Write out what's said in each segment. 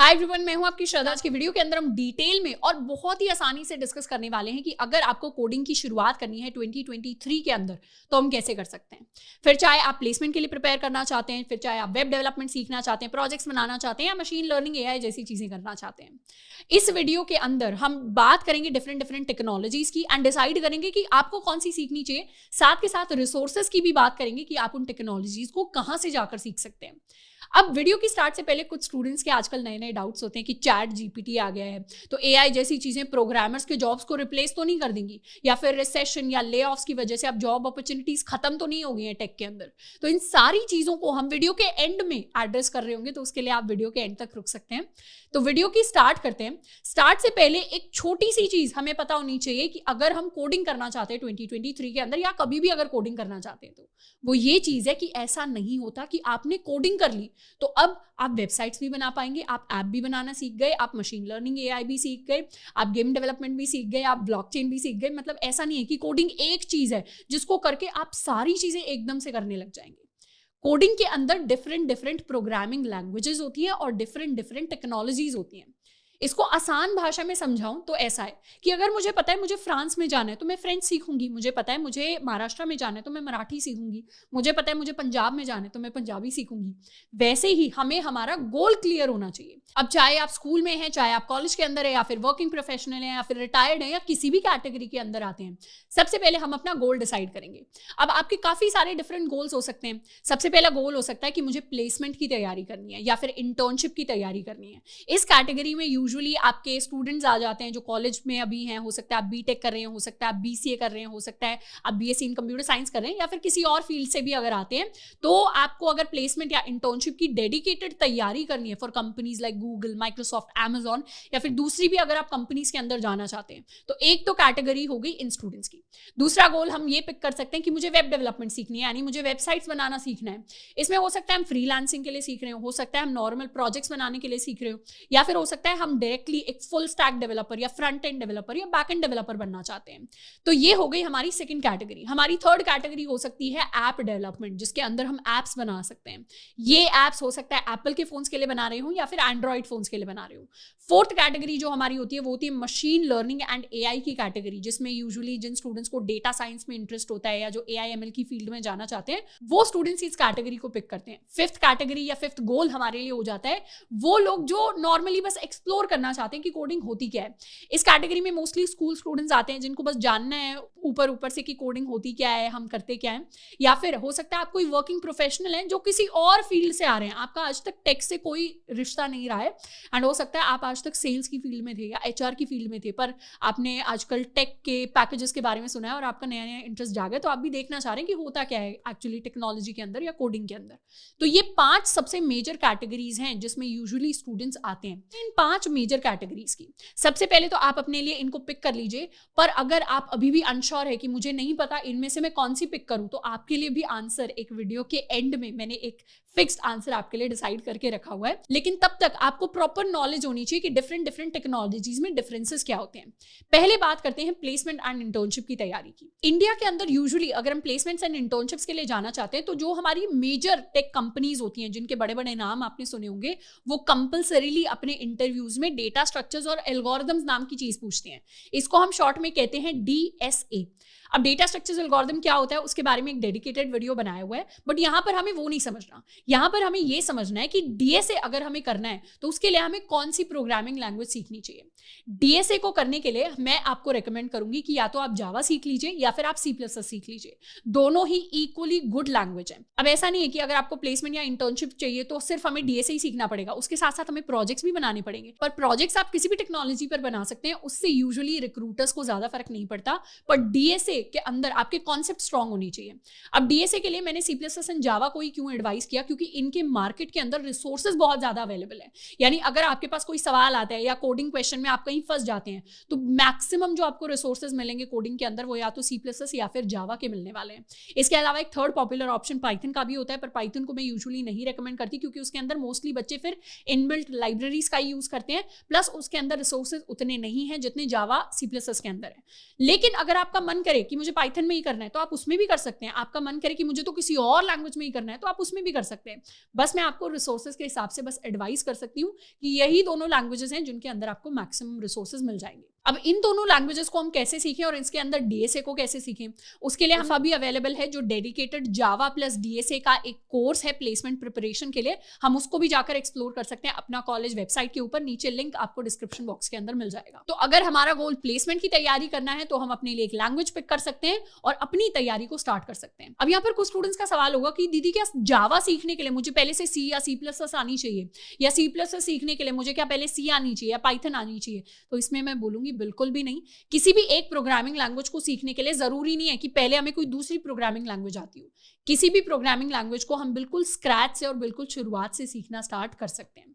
Hi everyone, मैं हूं आपकी श्रद्धा। आज की वीडियो के अंदर हम डिटेल में और बहुत ही आसानी से डिस्कस करने वाले हैं कि अगर आपको कोडिंग की शुरुआत करनी है 2023 के अंदर तो हम कैसे कर सकते हैं। फिर चाहे आप प्लेसमेंट के लिए प्रिपेयर करना चाहते हैं, फिर चाहे आप वेब डेवलपमेंट सीखना चाहते हैं, प्रोजेक्ट्स बनाना चाहते हैं या मशीन लर्निंग एआई जैसी चीजें करना चाहते हैं। इस वीडियो के अंदर हम बात करेंगे डिफरेंट टेक्नोलॉजीज की एंड डिसाइड करेंगे कि आपको कौन सी सीखनी चाहिए। साथ के साथ रिसोर्सेज की भी बात करेंगे कि आप उन टेक्नोलॉजीज को कहां से जाकर सीख सकते हैं। अब वीडियो की स्टार्ट से पहले कुछ स्टूडेंट्स के आजकल नए नए डाउट्स होते हैं कि चैट जीपीटी आ गया है तो एआई जैसी चीजें प्रोग्रामर्स के जॉब्स को रिप्लेस तो नहीं कर देंगी, या फिर रिसेशन या ले ऑफ्स की वजह से अब जॉब अपॉर्चुनिटीज खत्म तो नहीं हो गई हैं टेक के अंदर। तो इन सारी चीजों को हम वीडियो के एंड में एड्रेस कर रहे होंगे, तो उसके लिए आप वीडियो के एंड तक रुक सकते हैं। तो वीडियो की स्टार्ट करते हैं। स्टार्ट से पहले एक छोटी सी चीज हमें पता होनी चाहिए कि अगर हम कोडिंग करना चाहते हैं 2023 के अंदर या कभी भी अगर कोडिंग करना चाहते हैं तो वो ये चीज है कि ऐसा नहीं होता कि आपने कोडिंग कर ली तो अब आप वेबसाइट्स भी बना पाएंगे, आप ऐप भी बनाना सीख गए, आप मशीन लर्निंग एआई भी सीख गए, आप गेम डेवलपमेंट भी सीख गए, आप ब्लॉकचेन भी सीख गए। मतलब ऐसा नहीं है कि कोडिंग एक चीज है जिसको करके आप सारी चीजें एकदम से करने लग जाएंगे। कोडिंग के अंदर डिफरेंट प्रोग्रामिंग लैंग्वेजेस होती हैं और डिफरेंट टेक्नोलॉजीज होती हैं। इसको आसान भाषा में समझाऊं तो ऐसा है कि अगर मुझे पता है मुझे फ्रांस में जाना है तो मैं फ्रेंच सीखूंगी, मुझे पता है मुझे महाराष्ट्र में जाना है तो मैं मराठी सीखूंगी, मुझे पता है मुझे पंजाब में जाना है तो मैं पंजाबी सीखूंगी। वैसे ही हमें हमारा गोल क्लियर होना चाहिए। अब चाहे आप स्कूल में हैं, चाहे आप कॉलेज के अंदर है, या फिर वर्किंग प्रोफेशनल है, या फिर रिटायर्ड है, या किसी भी कैटेगरी के अंदर आते हैं, सबसे पहले हम अपना गोल डिसाइड करेंगे। अब आपके काफी सारे डिफरेंट गोल्स हो सकते हैं। सबसे पहला गोल हो सकता है कि मुझे प्लेसमेंट की तैयारी करनी है या फिर इंटर्नशिप की तैयारी करनी है। इस कैटेगरी में यूजुअली आपके स्टूडेंट्स आ जाते हैं जो कॉलेज में अभी हैं। हो सकता है आप बीटेक कर रहे हैं, हो सकता है आप बीसीए कर रहे हैं, हो सकता है आप बीएससी इन कंप्यूटर साइंस कर रहे हैं, या फिर किसी और फील्ड से भी अगर आते हैं तो आपको अगर प्लेसमेंट या इंटर्नशिप की डेडिकेटेड तैयारी करनी है for companies like Google, Microsoft, Amazon, या फिर दूसरी भी अगर आप कंपनीज के अंदर जाना चाहते हैं तो एक तो कैटेगरी हो गई इन स्टूडेंट्स की। दूसरा गोल हम ये पिक कर सकते हैं कि मुझे वेब डेवलपमेंट सीखनी है, यानी मुझे वेबसाइट्स बनाना सीखना है। इसमें हो सकता है हम फ्रीलांसिंग के लिए सीख रहे हो सकता है हम नॉर्मल प्रोजेक्ट्स बनाने के लिए सीख रहे हो, या फिर हो सकता है हम डायरेक्टली एक फुल स्टैक डेवलपर या फ्रंट एंड डेवलपर या बैक एंड डेवलपर बनना चाहते हैं। तो ये हो गई हमारी सेकंड कैटेगरी। हमारी थर्ड कैटेगरी हो सकती है ऐप डेवलपमेंट, जिसके अंदर हम एप्स बना सकते हैं। ये एप्स हो सकता है एप्पल के फोन्स के लिए बना रहे हो या फिर एंड्रॉइड फोन्स के लिए बना रहे हो। फोर्थ कैटेगरी जो हमारी होती है वो होती है मशीन लर्निंग एंड एआई की कैटेगरी, जिसमें यूजुअली जिन स्टूडेंट्स को डेटा साइंस में इंटरेस्ट होता है या जो एआई एमएल की फील्ड में जाना चाहते हैं वो स्टूडेंट्स इस कैटेगरी को पिक करते हैं। फिफ्थ कैटेगरी या फिफ्थ गोल हमारे लिए हो जाता है वो लोग जो नॉर्मली बस एक्सप्लोर करना चाहते हैं कि कोडिंग होती क्या है। इस कैटेगरी में मोस्टली स्कूल स्टूडेंट्स आते हैं जिनको बस जानना है ऊपर से कि कोडिंग होती क्या है, हम करते क्या है। या फिर हो सकता है आप कोई वर्किंग प्रोफेशनल है जो किसी और फील्ड से आ रहे हैं, आपका आज तक टेक से कोई रिश्ता नहीं रहा है, एंड हो सकता है आप आज तक सेल्स की फील्ड में थे या एचआर की फील्ड में थे, पर आपने आजकल टेक के पैकेजेस के बारे में सुना है और आपका नया इंटरेस्ट जागा, तो आप भी देखना चाह रहे हैं कि होता क्या है एक्चुअली टेक्नोलॉजी के अंदर या कोडिंग के अंदर। तो ये 5 सबसे मेजर कैटेगरीज हैं जिसमें यूजुअली स्टूडेंट्स आते हैं। इन 5 मेजर कैटेगरीज की सबसे पहले तो आप अपने लिए इनको पिक कर लीजिए, पर अगर आप अभी भी अनश्योर है कि मुझे नहीं पता इनमें से मैं कौन सी पिक करूं, तो आपके लिए भी आंसर एक वीडियो के एंड में मैंने एक फिक्स्ड आंसर आपके लिए डिसाइड करके रखा हुआ है। लेकिन तब तक आपको प्रॉपर नॉलेज होनी चाहिए कि डिफरेंट टेक्नोलॉजीज में डिफरेंसेस क्या होते हैं। पहले बात करते हैं प्लेसमेंट एंड इंटर्नशिप की तैयारी की। इंडिया के अंदर यूजुअली अगर हम प्लेसमेंट्स एंड इंटर्नशिप्स के लिए जाना चाहते हैं तो जो हमारी मेजर टेक कंपनीज होती हैं जिनके बड़े बड़े नाम आपने सुने होंगे, वो कंपल्सरीली अपने इंटरव्यूज में डेटा स्ट्रक्चर्स और एल्गोरिथम्स नाम की चीज पूछते हैं। इसको हम शॉर्ट में कहते हैं डीएसए। अब डेटा स्ट्रक्चर्स एल्गोरिथम क्या होता है उसके बारे में एक डेडिकेटेड वीडियो बनाया हुआ है, बट यहाँ पर हमें वो नहीं समझना। यहाँ पर हमें ये समझना है कि डीएसए अगर हमें करना है तो उसके लिए हमें कौन सी प्रोग्रामिंग लैंग्वेज सीखनी चाहिए। डीएसए को करने के लिए मैं आपको रेकमेंड करूंगी कि या तो आप जावा सीख लीजिए या फिर आप C++ सीख लीजिए। दोनों ही इक्वली गुड लैंग्वेज है। अब ऐसा नहीं है कि अगर आपको प्लेसमेंट या इंटर्नशिप चाहिए तो सिर्फ हमें डीएसए ही सीखना पड़ेगा, उसके साथ साथ हमें प्रोजेक्ट्स भी बनाने पड़ेंगे। पर प्रोजेक्ट्स आप किसी भी टेक्नोलॉजी पर बना सकते हैं, उससे यूजुअली रिक्रूटर्स को ज्यादा फर्क नहीं पड़ता, पर डीएसए के अंदर आपके कॉन्सेप्ट स्ट्रांग होनी चाहिए। अब डीएसए के लिए मैंने C++ एंड जावा को ही क्यों एडवाइस किया, क्योंकि इनके मार्केट के अंदर रिसोर्सेज बहुत ज्यादा अवेलेबल है। यानी अगर आपके पास कोई सवाल आता है या कोडिंग क्वेश्चन में आप कहीं फंस जाते हैं तो मैक्सिमम जो आपको रिसोर्सेज मिलेंगे कोडिंग के अंदर वो या तो C++ या फिर जावा के मिलने वाले हैं। इसके अलावा एक थर्ड पॉपुलर ऑप्शन पाइथन का भी होता है, पर पाइथन को मैं यूजुअली नहीं रेकमेंड करती क्योंकि उसके अंदर मोस्टली बच्चे फिर इनबिल्ट लाइब्रेरीज का यूज करते हैं, प्लस उसके अंदर रिसोर्सेज उतने नहीं हैं जितने जावा C++ के अंदर है। लेकिन अगर आपका मन करे कि मुझे पाइथन में ही करना है तो आप उसमें भी कर सकते हैं, आपका मन करे कि मुझे तो किसी और लैंग्वेज में ही करना है तो आप उसमें भी कर सकते हैं। बस मैं आपको रिसोर्सेज के हिसाब से बस एडवाइस कर सकती हूँ कि यही दोनों लैंग्वेजेस हैं जिनके अंदर आपको मैक्सिमम रिसोर्सेज मिल जाएंगे। अब इन दोनों लैंग्वेजेस को हम कैसे सीखें और इसके अंदर डीएसए को कैसे सीखें, उसके लिए हम अभी अवेलेबल है जो डेडिकेटेड जावा प्लस डीएसए का एक कोर्स है प्लेसमेंट प्रिपरेशन के लिए, हम उसको भी जाकर एक्सप्लोर कर सकते हैं अपना कॉलेज वेबसाइट के ऊपर, नीचे लिंक आपको डिस्क्रिप्शन बॉक्स के अंदर मिल जाएगा। तो अगर हमारा गोल प्लेसमेंट की तैयारी करना है तो हम अपने लिए एक लैंग्वेज पिक कर सकते हैं और अपनी तैयारी को स्टार्ट कर सकते हैं। अब यहाँ पर कुछ स्टूडेंट्स का सवाल होगा कि दीदी क्या जावा सीखने के लिए मुझे पहले से सी या सी प्लस प्लस आनी चाहिए, या सी प्लस प्लस सीखने के लिए मुझे क्या पहले सी आनी चाहिए या पाइथन आनी चाहिए? तो इसमें मैं बोलूंगी बिल्कुल भी नहीं। किसी भी एक प्रोग्रामिंग लैंग्वेज को सीखने के लिए जरूरी नहीं है कि पहले हमें कोई दूसरी प्रोग्रामिंग लैंग्वेज आती हो। किसी भी प्रोग्रामिंग लैंग्वेज को हम बिल्कुल स्क्रैच से और बिल्कुल शुरुआत से सीखना स्टार्ट कर सकते हैं।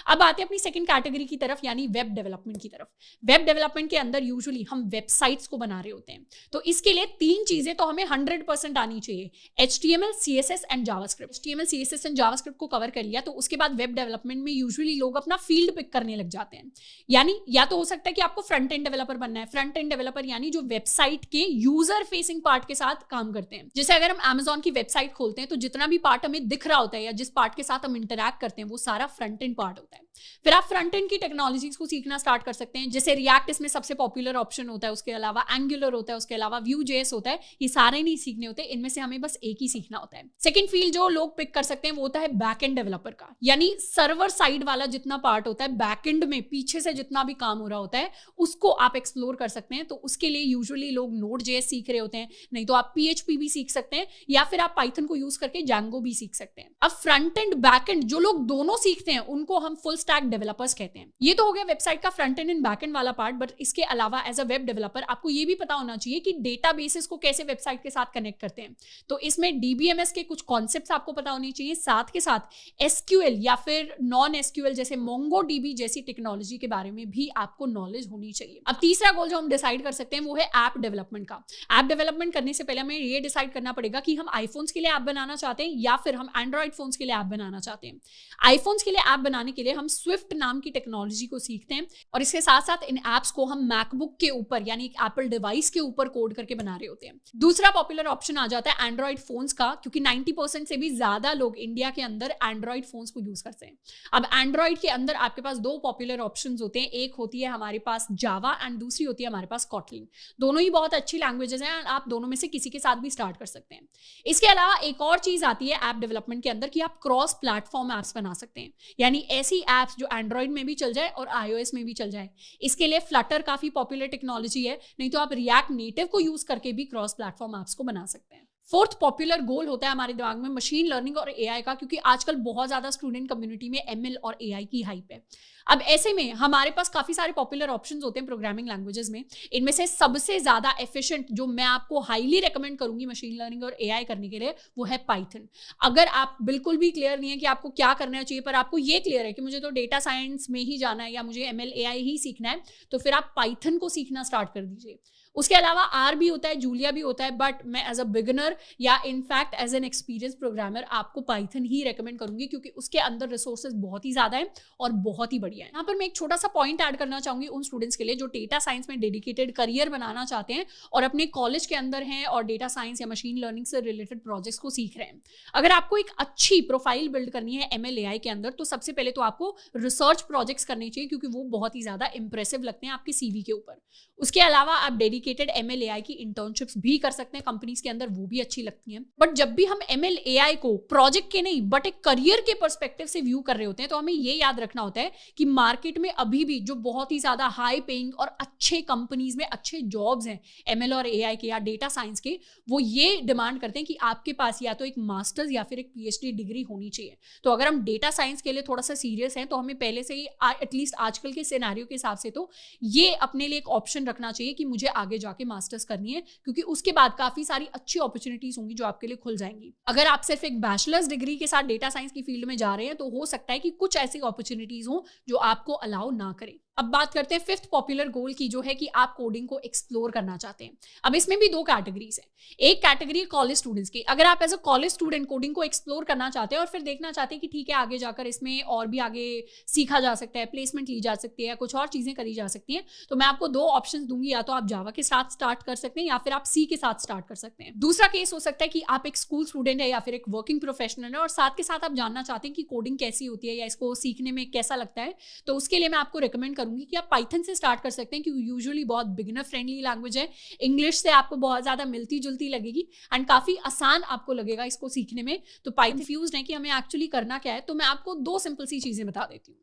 अब आते हैं अपनी सेकंड कैटेगरी की तरफ, यानी वेब डेवलपमेंट की तरफ। वेब डेवलपमेंट के अंदर यूजुअली हम वेबसाइट्स को बना रहे होते हैं, तो इसके लिए 3 चीजें तो हमें 100% आनी चाहिए, HTML, CSS and JavaScript. HTML, CSS and JavaScript को कवर कर लिया तो उसके बाद वेब डेवलपमेंट में यूजुअली लोग अपना फील्ड पिक करने लग जाते हैं। यानी या तो हो सकता है कि आपको फ्रंट एंड डेवलपर बनना है। फ्रंट एंड डेवलपर यानी जो वेबसाइट के यूजर फेसिंग पार्ट के साथ काम करते हैं। जैसे अगर हम Amazon की वेबसाइट खोलते हैं तो जितना भी पार्ट हमें दिख रहा होता है या जिस पार्ट के साथ हम इंटरैक्ट करते हैं वो सारा फ्रंट एंड पार्ट होता है। फिर आप फ्रंट एंड की टेक्नोलॉजीज को सीखना स्टार्ट कर सकते हैं, जैसे रिएक्ट इसमें सबसे पॉपुलर ऑप्शन होता है, उसके अलावा एंगुलर होता है, उसके अलावा Vue.js होता है। ये सारे नहीं सीखने होते, इनमें से हमें बस एक ही सीखना होता है। सेकंड फील्ड जो लोग पिक कर सकते हैं वो होता है बैक एंड डेवलपर का, यानी सर्वर साइड वाला जितना पार्ट होता है बैक एंड में, पीछे से जितना भी काम हो रहा होता है उसको आप एक्सप्लोर कर सकते हैं। तो उसके लिए यूजुअली लोग Node.js सीख रहे होते हैं, नहीं तो आप PHP भी सीख सकते हैं, या फिर आप पाइथन को यूज करके Django भी सीख सकते हैं। अब फ्रंट एंड बैक एंड जो लोग दोनों सीखते हैं उनको हम फुल स्टैक डेवलपर्स कहते हैं। ये तो हो गया वेबसाइट का फ्रंट एंड बैक एंड वाला पार्ट, बट इसके अलावा एज अ वेब डेवलपर आपको ये भी पता होना चाहिए कि डेटाबेसेस को कैसे वेबसाइट के साथ कनेक्ट करते हैं। तो इसमें DBMS के कुछ कॉन्सेप्ट्स आपको पता होने चाहिए, साथ के साथ SQL या फिर नॉन SQL जैसे MongoDB जैसी टेक्नोलॉजी के बारे में भी आपको नॉलेज होनी चाहिए। अब तीसरा गोल जो हम डिसाइड कर सकते हैं वो है ऐप डेवलपमेंट का। ऐप डेवलपमेंट करने से पहले हमें ये डिसाइड करना पड़ेगा कि हम आईफोन्स के लिए ऐप बनाना चाहते हैं या फिर हम एंड्रॉइड फोन्स के लिए ऐप बनाना चाहते हैं। आईफोन्स के लिए ऐप बनाने के लिए हम स्विफ्ट नाम की टेक्नोलॉजी को सीखते हैं और इसके साथ साथ इन एप्स को हम मैकबुक के ऊपर यानी एक एप्पल डिवाइस के ऊपर कोड करके बना रहे होते हैं। दूसरा पॉपुलर ऑप्शन आ जाता है एंड्रॉइड फोन्स का, क्योंकि 90% से भी ज्यादा लोग इंडिया के अंदर एंड्रॉइड फोन्स को यूज करते हैं। अब एंड्रॉइड के अंदर आपके पास 2 पॉपुलर ऑप्शंस होते हैं, एक होती है हमारे पास जावा एंड दूसरी होती है हमारे पास कॉटलिन। दोनों ही बहुत अच्छी लैंग्वेजेस हैं, आप दोनों में से किसी के साथ भी स्टार्ट कर सकते हैं। इसके अलावा एक और चीज आती है ऐप डेवलपमेंट के अंदर कि आप क्रॉस प्लेटफॉर्म एप्स बना सकते हैं, यानी ऐसी एप्स जो एंड्रॉइड में भी चल जाए और iOS में भी चल जाए। इसके लिए फ्लटर काफी पॉपुलर टेक्नोलॉजी है, नहीं तो आप रिएक्ट नेटिव को यूज करके भी क्रॉस प्लेटफॉर्म एप्स को बना सकते हैं। फोर्थ पॉपुलर गोल होता है हमारे दिमाग में मशीन लर्निंग और AI का, क्योंकि आजकल बहुत ज्यादा स्टूडेंट कम्युनिटी में ML और AI की हाइप है। अब ऐसे में हमारे पास काफी सारे पॉपुलर ऑप्शंस होते हैं प्रोग्रामिंग लैंग्वेजेस में। इनमें से सबसे ज्यादा एफिशिएंट जो मैं आपको हाईली रेकमेंड करूंगी मशीन लर्निंग और AI करने के लिए वो है पाइथन। अगर आप बिल्कुल भी क्लियर नहीं है कि आपको क्या करना चाहिए, पर आपको ये क्लियर है कि मुझे तो डेटा साइंस में ही जाना है या मुझे ML AI ही सीखना है, तो फिर आप पाइथन को सीखना स्टार्ट कर दीजिए। उसके अलावा R भी होता है, जूलिया भी होता है, बट मैं एज अ बिगिनर या in fact as an experience programmer आपको पाइथन ही रेकमेंड करूंगी, क्योंकि उसके अंदर रिसोर्सेज बहुत ही ज्यादा है और बहुत ही बढ़िया है। यहाँ पर मैं एक छोटा सा पॉइंट ऐड करना चाहूंगी उन स्टूडेंट्स के लिए जो डेटा साइंस में डेडिकेटेड करियर बनाना चाहते हैं और अपने कॉलेज के अंदर हैं और डेटा साइंस या मशीन लर्निंग से रिलेटेड प्रोजेक्ट्स को सीख रहे हैं। अगर आपको एक अच्छी प्रोफाइल बिल्ड करनी है ML AI के अंदर, तो सबसे पहले तो आपको रिसर्च प्रोजेक्ट्स करने चाहिए, क्योंकि वो बहुत ही ज्यादा इंप्रेसिव लगते हैं आपके CV के ऊपर। उसके अलावा आप डेडिकेटेड ML AI की इंटर्नशिप्स भी कर सकते हैं कंपनीज के अंदर, वो भी अच्छी लगती हैं। बट जब भी हम ML AI को प्रोजेक्ट के नहीं बट एक करियर के पर्सपेक्टिव से व्यू कर रहे होते हैं, तो हमें ये याद रखना होता है कि मार्केट में अभी भी जो बहुत ही ज्यादा हाई पेइंग और अच्छे कंपनीज में अच्छे जॉब्स हैं ML और AI के या डेटा साइंस के, वो ये डिमांड करते हैं कि आपके पास या तो एक मास्टर्स या फिर एक PhD डिग्री होनी चाहिए। तो अगर हम डेटा साइंस के लिए थोड़ा सा सीरियस हैं तो हमें पहले से ही एटलीस्ट आजकल के सिनेरियो के हिसाब से तो ये अपने लिए एक ऑप्शन रखना चाहिए कि मुझे आगे जाके मास्टर्स करनी है, क्योंकि उसके बाद काफी सारी अच्छी अपॉर्चुनिटीज होंगी जो आपके लिए खुल जाएंगी। अगर आप सिर्फ एक बैचलर्स डिग्री के साथ डेटा साइंस की फील्ड में जा रहे हैं तो हो सकता है कि कुछ ऐसी अपॉर्चुनिटीज हो जो आपको अलाउ ना करें। अब बात करते हैं फिफ्थ पॉपुलर गोल की, जो है कि आप कोडिंग को एक्सप्लोर करना चाहते हैं। अब इसमें भी दो कैटेगरीज हैं। एक कैटेगरी है कॉलेज स्टूडेंट्स की। अगर आप as a college student coding को एक्सप्लोर करना चाहते हैं और फिर देखना चाहते हैं कि ठीक है आगे जाकर इसमें और भी आगे सीखा जा सकता है, प्लेसमेंट ली जा सकती है, कुछ और चीजें करी जा सकती हैं, तो मैं आपको दो ऑप्शन दूंगी। या तो आप जावा के साथ स्टार्ट कर सकते हैं या फिर आप सी के साथ स्टार्ट कर सकते हैं। दूसरा केस हो सकता है कि आप एक स्कूल स्टूडेंट है या फिर एक वर्किंग प्रोफेशनल है और साथ के साथ आप जानना चाहते हैं कि कोडिंग कैसी होती है या इसको सीखने में कैसा लगता है, तो उसके लिए मैं आपको रिकमेंड करूंगी कि आप पाइथन से स्टार्ट कर सकते हैं, क्योंकि यूजुअली बहुत बिगिनर फ्रेंडली लैंग्वेज है। इंग्लिश से आपको बहुत ज्यादा मिलती जुलती लगेगी एंड काफी आसान आपको लगेगा इसको सीखने में। तो पाइथन फ्यूज्ड है कि हमें एक्चुअली करना क्या है, तो मैं आपको दो सिंपल सी चीजें बता देती हूँ।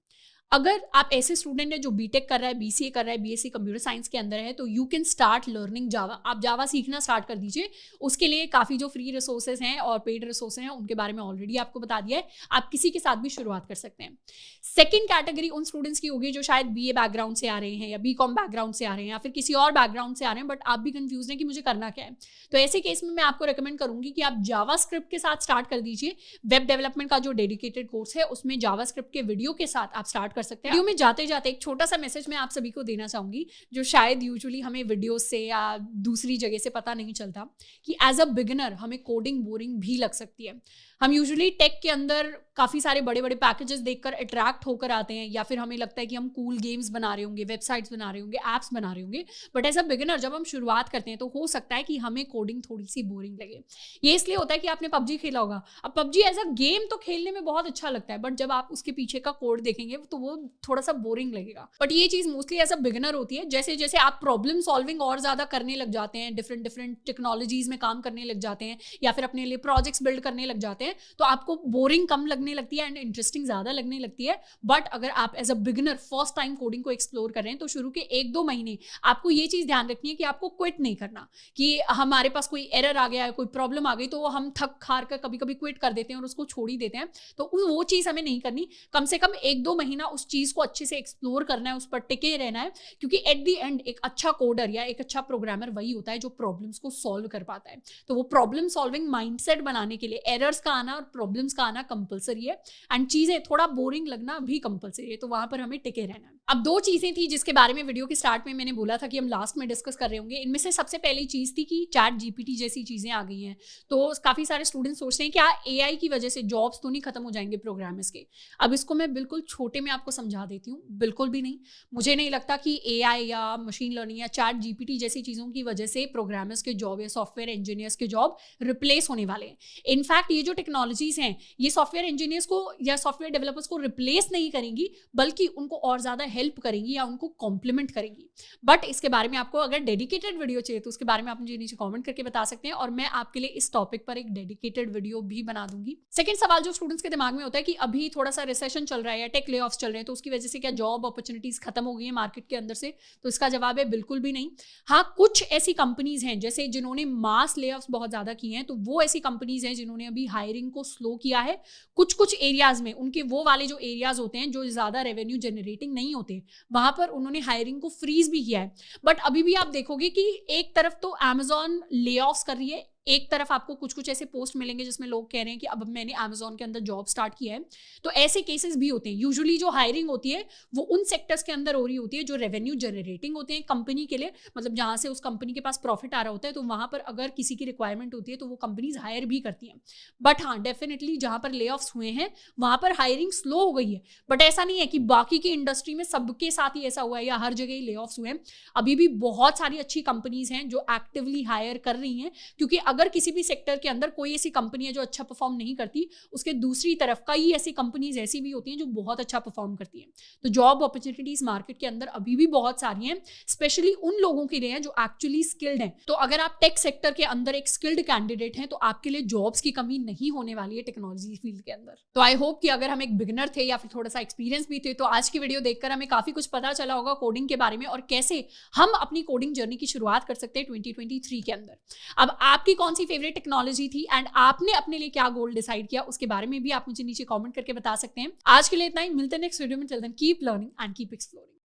अगर आप ऐसे स्टूडेंट है जो बीटेक कर रहा है, बीसीए कर रहा है, बीएससी कंप्यूटर साइंस के अंदर है, तो यू कैन स्टार्ट लर्निंग जावा। आप जावा सीखना स्टार्ट कर दीजिए। उसके लिए काफ़ी जो फ्री रिसोर्सेज हैं और पेड रिसोर्सेज हैं उनके बारे में ऑलरेडी आपको बता दिया है। आप किसी के साथ भी शुरुआत कर सकते हैं। सेकेंड कैटेगरी उन स्टूडेंट्स की होगी जो शायद बीए बैकग्राउंड से आ रहे हैं या बीकॉम बैकग्राउंड से आ रहे हैं या फिर किसी और बैकग्राउंड से आ रहे हैं, बट आप भी कंफ्यूज हैं कि मुझे करना क्या है। तो ऐसे केस में मैं आपको रिकमेंड करूंगी कि आप जावा स्क्रिप्ट के साथ स्टार्ट कर दीजिए। वेब डेवलपमेंट का जो डेडिकेटेड कोर्स है उसमें जावा स्क्रिप्ट के वीडियो के साथ आप स्टार्ट कर सकते हैं। वीडियो में जाते जाते एक छोटा सा मैसेज मैं आप सभी को देना चाहूंगी, जो शायद यूजुअली हमें वीडियो से या दूसरी जगह से पता नहीं चलता, कि एज अ बिगिनर हमें कोडिंग बोरिंग भी लग सकती है। हम यूजुअली टेक के अंदर काफ़ी सारे बड़े बड़े पैकेजेस देखकर अट्रैक्ट होकर आते हैं, या फिर हमें लगता है कि हम कूल गेम्स बना रहे होंगे, वेबसाइट्स बना रहे होंगे, ऐप्स बना रहे होंगे, बट एज अ बिगिनर जब हम शुरुआत करते हैं तो हो सकता है कि हमें कोडिंग थोड़ी सी बोरिंग लगे। ये इसलिए होता है कि आपने पबजी खेला होगा। अब पबजी एज अ गेम तो खेलने में बहुत अच्छा लगता है, बट जब आप उसके पीछे का कोड देखेंगे तो वो थोड़ा सा बोरिंग लगेगा। बट ये चीज़ मोस्टली एज अ बिगिनर होती है। जैसे जैसे आप प्रॉब्लम सॉल्विंग और ज़्यादा करने लग जाते हैं, डिफरेंट डिफरेंट टेक्नोलॉजीज में काम करने लग जाते हैं या फिर अपने लिए प्रोजेक्ट्स बिल्ड करने लग जाते हैं, तो आपको बोरिंग कम लगने लगती है एंड इंटरेस्टिंग ज़्यादा लगने लगती है। बट अगर आप as a beginner first time coding को एक्सप्लोर कर रहे हैं तो शुरू के 1-2 महीने आपको ये चीज़ ध्यान रखनी है कि आपको क्विट नहीं करना, कि हमारे पास कोई एरर आ गया है, कोई प्रॉब्लम आ गई तो हम थक हार कर कभी कभी क्विट कर देते हैं और उसको छोड़ ही देते हैं। तो वो चीज़ हमें नहीं करनी। कम से कम 1-2 महीना उस चीज़ को अच्छे से एक्सप्लोर करना है, उस पर टिके रहना है, क्योंकि एट द एंड एक अच्छा कोडर या एक अच्छा प्रोग्रामर वही होता है जो प्रॉब्लम्स को सॉल्व कर पाता है। तो वो प्रॉब्लम सॉल्विंग माइंडसेट बनाने के लिए एरर्स का आना और प्रॉब्लम्स का आना कंपलसरी है एंड चीजें थोड़ा बोरिंग लगना भी कंपलसरी है। तो वहां पर हमें टिके रहना है। अब 2 चीजें थी जिसके बारे में वीडियो के स्टार्ट में मैंने बोला था कि हम लास्ट में डिस्कस कर रहे होंगे। इनमें से सबसे पहली चीज थी कि चैट जीपीटी जैसी चीजें आ गई हैं, तो काफी सारे स्टूडेंट्स सोचते हैं क्या एआई की वजह से जॉब्स तो नहीं खत्म हो जाएंगे प्रोग्रामर्स के। अब इसको मैं बिल्कुल छोटे में आपको समझा देती हूँ, बिल्कुल भी नहीं। मुझे नहीं लगता कि एआई या मशीन लर्निंग या चैट जीपीटी जैसी चीजों की वजह से प्रोग्रामर्स के जॉब या सॉफ्टवेयर इंजीनियर्स के जॉब रिप्लेस होने वाले हैं। इनफैक्ट ये जो टेक्नोलॉजीज हैं ये सॉफ्टवेयर इंजीनियर्स को या सॉफ्टवेयर डेवलपर्स को रिप्लेस नहीं करेंगी, बल्कि उनको और ज्यादा हेल्प करेंगी या उनको कॉम्प्लीमेंट करेंगी। बट इसके बारे में आपको अगर डेडिकेटेड वीडियो चाहिए तो उसके बारे में आप मुझे नीचे कमेंट करके बता सकते हैं और मैं आपके लिए इस टॉपिक पर एक डेडिकेटेड वीडियो भी बना दूंगी। सेकंड सवाल जो स्टूडेंट्स के दिमाग में होता है कि अभी थोड़ा सा रिसेशन चल रहा है या टेक ले ऑफ्स चल रहे हैं, तो उसकी वजह से क्या जॉब अपॉर्चुनिटीज खत्म हो गई है मार्केट के अंदर से? तो इसका जवाब है बिल्कुल भी नहीं। हाँ, कुछ ऐसी कंपनीज हैं जैसे जिन्होंने मास ले ऑफ्स बहुत ज्यादा किए हैं, तो वो ऐसी कंपनीज हैं जिन्होंने अभी हायरिंग को स्लो किया है। कुछ एरियाज में उनके वो वाले जो एरियाज होते हैं जो ज्यादा रेवेन्यू जनरेटिंग नहीं होते, वहां पर उन्होंने हायरिंग को फ्रीज भी किया है। बट अभी भी आप देखोगे कि एक तरफ तो Amazon ले ऑफ्स कर रही है, एक तरफ आपको कुछ ऐसे पोस्ट मिलेंगे जिसमें लोग कह रहे हैं कि अब मैंने Amazon के अंदर जॉब स्टार्ट किया है। तो ऐसे केसेस भी होते हैं। यूजुअली जो हायरिंग होती है वो उन सेक्टर्स के अंदर हो रही होती है जो रेवेन्यू जनरेटिंग होते हैं कंपनी के लिए, मतलब जहां से उस कंपनी के पास प्रॉफिट आ रहा होता है। तो वहां पर अगर किसी की रिक्वायरमेंट होती है तो वो कंपनीज हायर भी करती हैं। बट हाँ, डेफिनेटली जहां पर ले ऑफ्स हुए हैं वहां पर हायरिंग स्लो हो गई है। बट ऐसा नहीं है कि बाकी की इंडस्ट्री में सबके साथ ही ऐसा हुआ है या हर जगह ही ले ऑफ्स हुए हैं। अभी भी बहुत सारी अच्छी कंपनीज हैं जो एक्टिवली हायर कर रही हैं, क्योंकि अगर किसी भी सेक्टर के अंदर कोई ऐसी कंपनी है जो अच्छा परफॉर्म नहीं करती, उसके दूसरी तरफ कई ऐसी कंपनीज ऐसी भी होती हैं जो बहुत अच्छा परफॉर्म करती हैं। तो जॉब अपॉर्चुनिटीज मार्केट के अंदर अभी भी बहुत सारी हैं, स्पेशली उन लोगों के लिए हैं जो एक्चुअली स्किल्ड हैं। तो अगर आप टेक सेक्टर के अंदर एक स्किल्ड कैंडिडेट हैं तो आपके लिए जॉब्स की कमी नहीं होने वाली है टेक्नोलॉजी फील्ड के अंदर। तो आई होप कि अगर हम एक बिगिनर थे या फिर थोड़ा सा एक्सपीरियंस भी थे तो आज की वीडियो देखकर हमें काफी कुछ पता चला होगा कोडिंग के बारे में और कैसे हम अपनी कोडिंग जर्नी की शुरुआत कर सकते हैं 2023 के अंदर। अब आपकी कौन सी फेवरेट टेक्नोलॉजी थी एंड आपने अपने लिए क्या गोल डिसाइड किया उसके बारे में भी आप मुझे नीचे कमेंट करके बता सकते हैं। आज के लिए इतना ही, मिलते हैं नेक्स्ट वीडियो में। Till then keep learning and keep exploring.